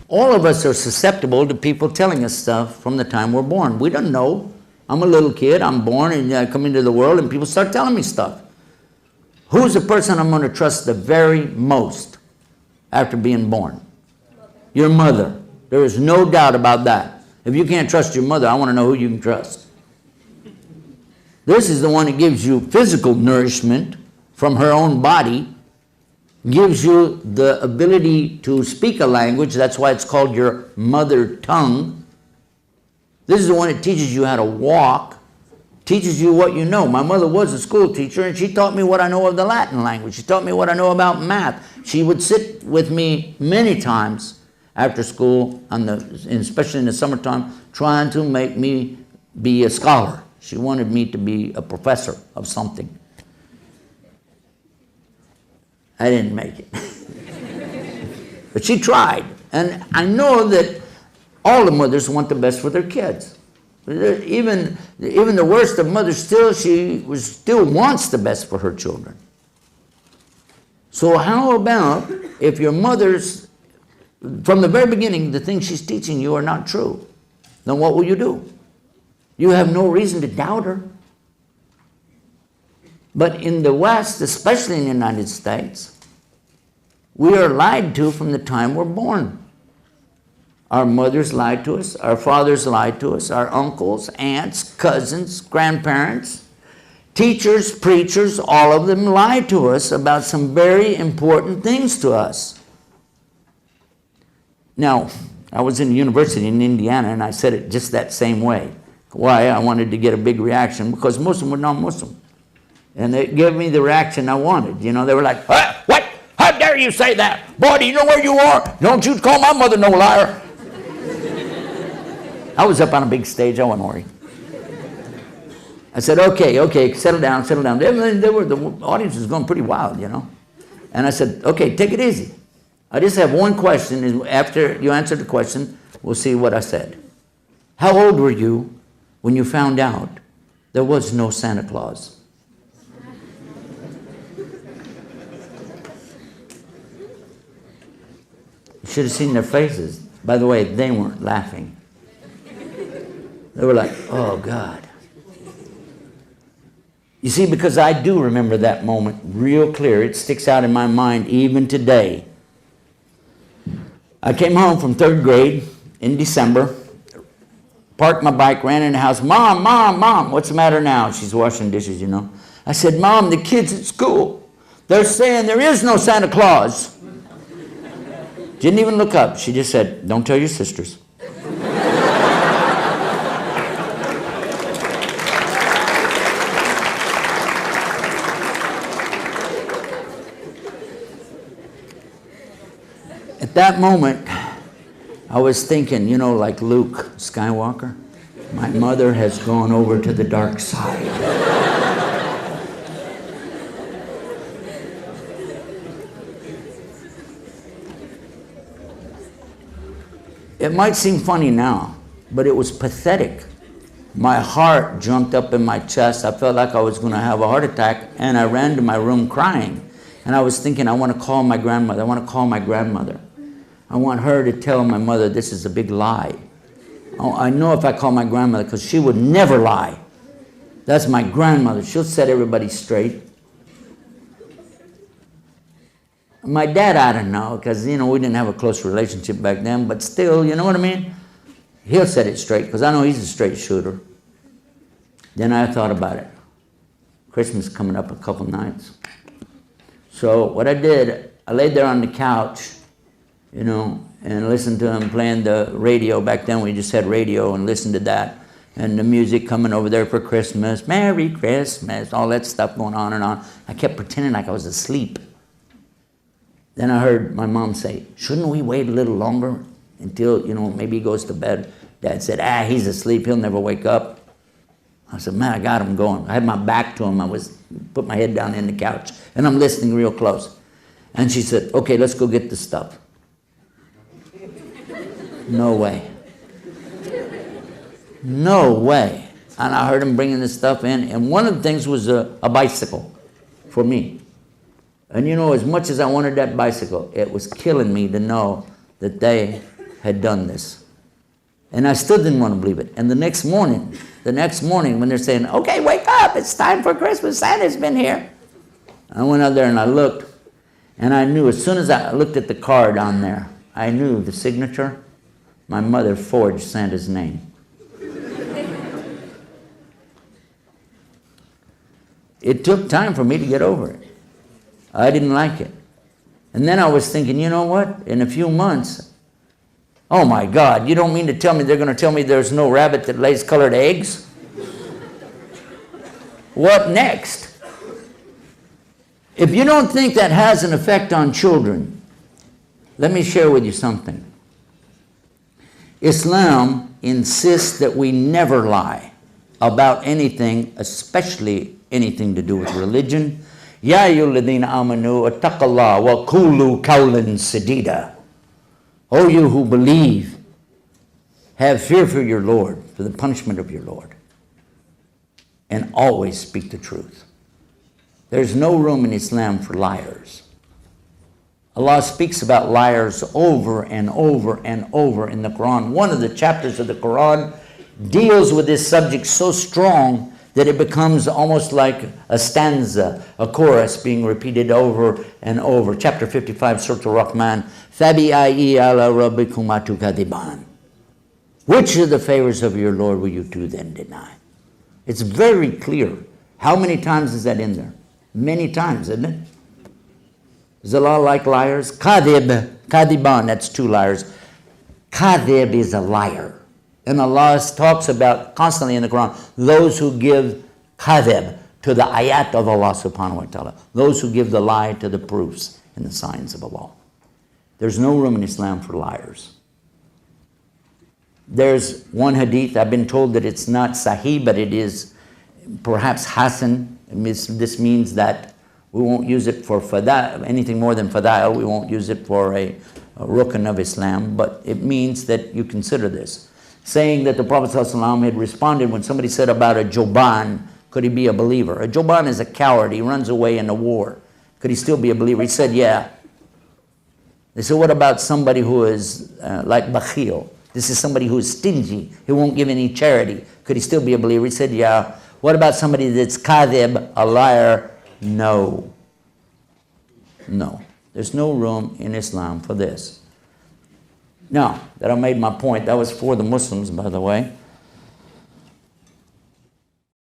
All of us are susceptible to people telling us stuff from the time we're born. We don't know. I'm a little kid, I'm born, and I come into the world, and people start telling me stuff. Who's the person I'm going to trust the very most after being born? Your mother. There is no doubt about that. If you can't trust your mother, I want to know who you can trust. This is the one that gives you physical nourishment from her own body, gives you the ability to speak a language. That's why it's called your mother tongue. This is the one that teaches you how to walk, teaches you what you know. My mother was a school teacher, and she taught me what I know of the Latin language. She taught me what I know about math. She would sit with me many times after school, especially in the summertime, trying to make me be a scholar. She wanted me to be a professor of something. I didn't make it. But she tried. And I know that all the mothers want the best for their kids. Even the worst of mothers, still wants the best for her children. So how about if your mother's, from the very beginning, the things she's teaching you are not true, then what will you do? You have no reason to doubt her. But in the West, especially in the United States, we are lied to from the time we're born. Our mothers lied to us, our fathers lied to us, our uncles, aunts, cousins, grandparents, teachers, preachers, all of them lied to us about some very important things to us. Now, I was in a university in Indiana, and I said it just that same way. Why? I wanted to get a big reaction, because most of them were non-Muslim. And they gave me the reaction I wanted. You know, they were like, what? How dare you say that? Boy, do you know where you are? Don't you call my mother no liar. I was up on a big stage. I wasn't worried. I said, okay, settle down. The audience was going pretty wild, you know. And I said, okay, take it easy. I just have one question. After you answer the question, we'll see what I said. How old were you when you found out there was no Santa Claus? You should have seen their faces. By the way, they weren't laughing. They were like, oh, God. You see, because I do remember that moment real clear. It sticks out in my mind even today. I came home from 3rd grade in December, parked my bike, ran in the house. Mom, what's the matter now? She's washing dishes, you know. I said, Mom, the kids at school, they're saying there is no Santa Claus. Didn't even look up. She just said, don't tell your sisters. At that moment, I was thinking, you know, like Luke Skywalker, my mother has gone over to the dark side. It might seem funny now, but it was pathetic. My heart jumped up in my chest. I felt like I was going to have a heart attack, and I ran to my room crying. And I was thinking, I want to call my grandmother. I want to call my grandmother. I want her to tell my mother this is a big lie. I know if I call my grandmother, because she would never lie. That's my grandmother. She'll set everybody straight. My dad, I don't know, because, you know, we didn't have a close relationship back then, but still, you know what I mean? He'll set it straight, because I know he's a straight shooter. Then I thought about it. Christmas coming up a couple nights. So what I did, I laid there on the couch, you know, and listened to him playing the radio. Back then we just had radio, and listened to that. And the music coming over there for Christmas, Merry Christmas, all that stuff going on and on. I kept pretending like I was asleep. Then I heard my mom say, shouldn't we wait a little longer until, you know, maybe he goes to bed? Dad said, he's asleep, he'll never wake up. I said, man, I got him going. I had my back to him. I put my head down in the couch, and I'm listening real close. And she said, okay, let's go get the stuff. No way. No way. And I heard him bringing the stuff in, and one of the things was a bicycle for me. And you know, as much as I wanted that bicycle, it was killing me to know that they had done this. And I still didn't want to believe it. And the next morning when they're saying, okay, wake up, it's time for Christmas, Santa's been here. I went out there and I looked, and I knew as soon as I looked at the card on there, I knew the signature. My mother forged Santa's name. It took time for me to get over it. I didn't like it. And then I was thinking, you know what? In a few months, oh my God, you don't mean to tell me they're going to tell me there's no rabbit that lays colored eggs? What next? If you don't think that has an effect on children, let me share with you something. Islam insists that we never lie about anything, especially anything to do with religion. Ya ayyuhalladhina amanu attaqallaha wa qulu qawlan sadida. O you who believe, have fear for your Lord, for the punishment of your Lord, and always speak the truth. There's no room in Islam for liars. Allah speaks about liars over and over and over in the Quran. One of the chapters of the Quran deals with this subject so strong that it becomes almost like a stanza, a chorus being repeated over and over. Chapter 55, Surah Al-Rahman. فَبِأَيِّ آلَاءِ رَبِّكُمَا تُكَذِّبَانِ. Which of the favors of your Lord will you two then deny? It's very clear. How many times is that in there? Many times, isn't it? Does Allah like liars? Kadhib, kadiban, that's two liars. Kadhib is a liar. And Allah talks about constantly in the Quran, those who give kadhib to the ayat of Allah subhanahu wa ta'ala. Those who give the lie to the proofs and the signs of Allah. There's no room in Islam for liars. There's one hadith, I've been told that it's not sahih, but it is perhaps hasan. This means that we won't use it for anything more than fada'il. We won't use it for a rukn of Islam, but it means that you consider this. Saying that the Prophet ﷺ had responded when somebody said about a joban, could he be a believer? A joban is a coward. He runs away in a war. Could he still be a believer? He said, yeah. They said, what about somebody who is like bakhil? This is somebody who is stingy. He won't give any charity. Could he still be a believer? He said, yeah. What about somebody that's kadhib, a liar? No. No. There's no room in Islam for this. Now, that I made my point, that was for the Muslims, by the way.